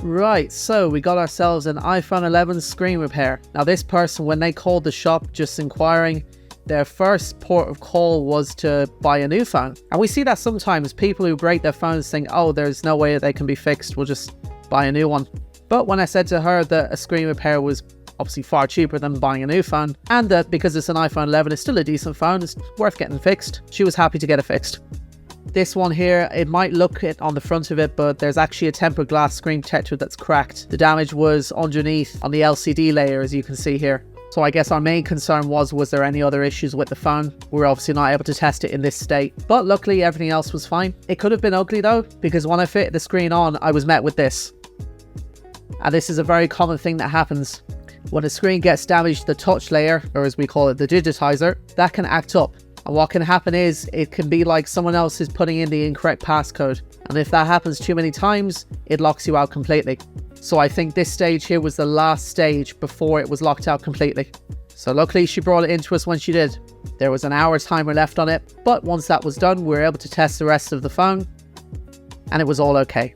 Right, so we got ourselves an iPhone 11 screen repair. Now this person, when they called the shop just inquiring, their first port of call was to buy a new phone. And we see that sometimes people who break their phones think, oh, there's no way they can be fixed, we'll just buy a new one. But when I said to her that a screen repair was obviously far cheaper than buying a new phone, and that because it's an iPhone 11, it's still a decent phone, it's worth getting fixed, she was happy to get it fixed. This one here, it might look it on the front of it, but there's actually a tempered glass screen protector that's cracked. The damage was underneath on the LCD layer, as you can see here. So I guess our main concern was there any other issues with the phone? We're obviously not able to test it in this state, but luckily everything else was fine. It could have been ugly though, because when I fitted the screen on, I was met with this. And this is a very common thing that happens. When a screen gets damaged, the touch layer, or as we call it, the digitizer, that can act up. And what can happen is, it can be like someone else is putting in the incorrect passcode. And if that happens too many times, it locks you out completely. So I think this stage here was the last stage before it was locked out completely. So luckily she brought it into us when she did. There was an hour timer left on it, but once that was done, we were able to test the rest of the phone, and it was all okay.